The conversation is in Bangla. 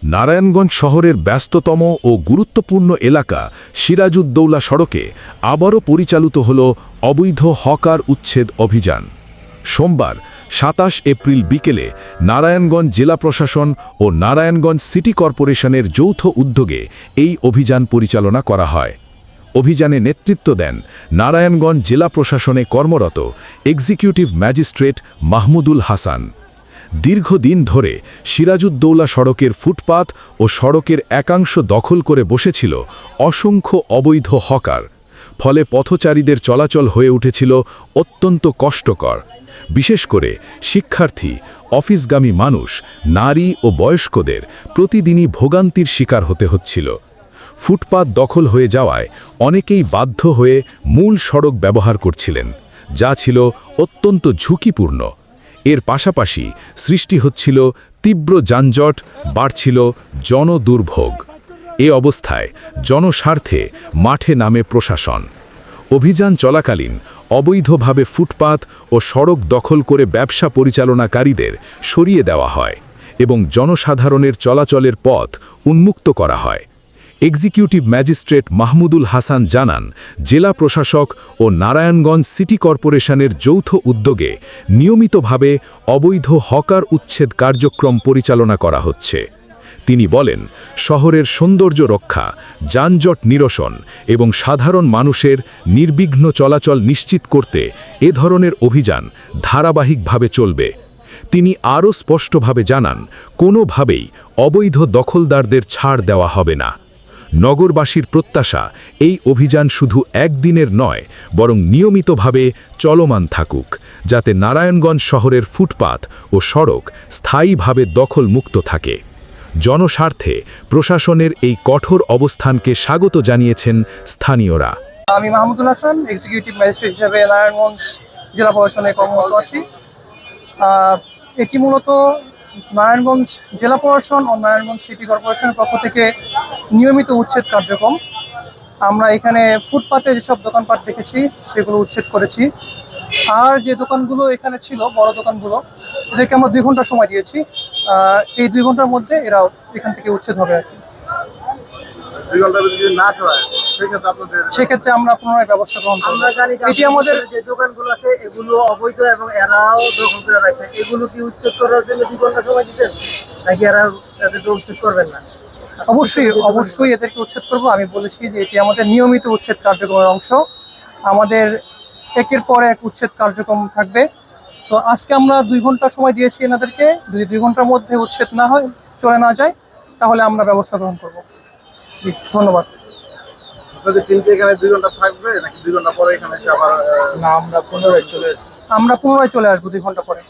নারায়ণগঞ্জ শহরের ব্যস্ততম ও গুরুত্বপূর্ণ এলাকা সিরাজউদ্দৌলা সড়কে আবারও পরিচালিত হল অবৈধ হকার উচ্ছেদ অভিযান। সোমবার ২৭ এপ্রিল বিকেলে নারায়ণগঞ্জ জেলা প্রশাসন ও নারায়ণগঞ্জ সিটি কর্পোরেশনের যৌথ উদ্যোগে এই অভিযান পরিচালনা করা হয়। অভিযানে নেতৃত্ব দেন নারায়ণগঞ্জ জেলা প্রশাসনে কর্মরত এক্সিকিউটিভ ম্যাজিস্ট্রেট মাহমুদুল হাসান। দীর্ঘদিন ধরে সিরাজউদ্দৌলা সড়কের ফুটপাত ও সড়কের একাংশ দখল করে বসেছিল অসংখ্য অবৈধ হকার। ফলে পথচারীদের চলাচল হয়ে উঠেছিল অত্যন্ত কষ্টকর। বিশেষ করে শিক্ষার্থী, অফিসগামী মানুষ, নারী ও বয়স্কদের প্রতিদিনই ভোগান্তির শিকার হতে হচ্ছিল। ফুটপাত দখল হয়ে যাওয়ায় অনেকেই বাধ্য হয়ে মূল সড়ক ব্যবহার করছিলেন, যা ছিল অত্যন্ত ঝুঁকিপূর্ণ। এর পাশাপাশি সৃষ্টি হচ্ছিল তীব্র যানজট, বাড়ছিল জনদুর্ভোগ। এ অবস্থায় জনস্বার্থে মাঠে নামে প্রশাসন। অভিযান চলাকালীন অবৈধভাবে ফুটপাত ও সড়ক দখল করে ব্যবসা পরিচালনাকারীদের সরিয়ে দেওয়া হয় এবং জনসাধারণের চলাচলের পথ উন্মুক্ত করা হয়। এক্সিকিউটিভ ম্যাজিস্ট্রেট মাহমুদুল হাসান জানান, জেলা প্রশাসক ও নারায়ণগঞ্জ সিটি কর্পোরেশনের যৌথ উদ্যোগে নিয়মিতভাবে অবৈধ হকার উচ্ছেদ কার্যক্রম পরিচালনা করা হচ্ছে। তিনি বলেন, শহরের সৌন্দর্য রক্ষা, যানজট নিরসন এবং সাধারণ মানুষের নির্বিঘ্ন চলাচল নিশ্চিত করতে এ ধরনের অভিযান ধারাবাহিকভাবে চলবে। তিনি আরও স্পষ্টভাবে জানান, কোনোভাবেই অবৈধ দখলদারদের ছাড় দেওয়া হবে না। নগরবাসীর প্রত্যাশা, এই অভিযান শুধু একদিনের নয়, বরং নিয়মিতভাবে চলমান থাকুক, যাতে নারায়ণগঞ্জ শহরের ফুটপাত ও সড়ক স্থায়ীভাবে দখলমুক্ত থাকে। জনস্বার্থে প্রশাসনের এই কঠোর অবস্থানকে স্বাগত জানিয়েছেন স্থানীয়রা। আমি মাহমুদুল হাসান, এক্সিকিউটিভ ম্যাজিস্ট্রেট হিসেবে নারায়ণগঞ্জ জেলা প্রশাসনে কর্মরত আছি। এটি মূলত নারায়ণগঞ্জ জেলা প্রশাসন ও নারায়ণগঞ্জ সিটি কর্পোরেশনের পক্ষ থেকে নিয়মিত উচ্ছেদ কার্যক্রম। আমরা এখানে ফুটপাতে যেসব দোকানপাট দেখেছি সেগুলো উচ্ছেদ করেছি। আর যে দোকানগুলো এখানে ছিল, বড় দোকানগুলো, এদেরকে আমরা 2 ঘন্টা সময় দিয়েছি। এই 2 ঘন্টার মধ্যে এরা এখান থেকে উচ্ছেদ হবে আর কি। সেক্ষেত্রে আমরা পুনরায় ব্যবস্থা গ্রহণ করব। এটি আমাদের যে দোকানগুলো আছে এগুলো অবৈধ এবং এরাও দখল করে রাখছে, এগুলো কি উচ্ছেদ করার জন্য 2 ঘন্টা সময় দিচ্ছেন, নাকি এরা এদেরকে উচ্ছেদ করবেন না? অবশ্যই এদেরকে উচ্ছেদ করব। আমি বলেছি যে এটি আমাদের নিয়মিত উচ্ছেদ কার্যক্রমের অংশ। আমাদের একের পর এক উচ্ছেদ কার্যক্রম থাকবে। তো আজকে আমরা 2 ঘন্টা সময় দিয়েছি এনাদেরকে। যদি 2 ঘন্টার মধ্যে উচ্ছেদ না হয়, চলে না যায়, তাহলে আমরা ব্যবস্থা গ্রহণ করব। ধন্যবাদ। আপনাদের টিম কি এখানে 2 ঘন্টা থাকবে, নাকি 2 ঘন্টা পরে এখানে এসে আবার? আমরা পুনরায় চলে আসবো 2 ঘন্টা পরে।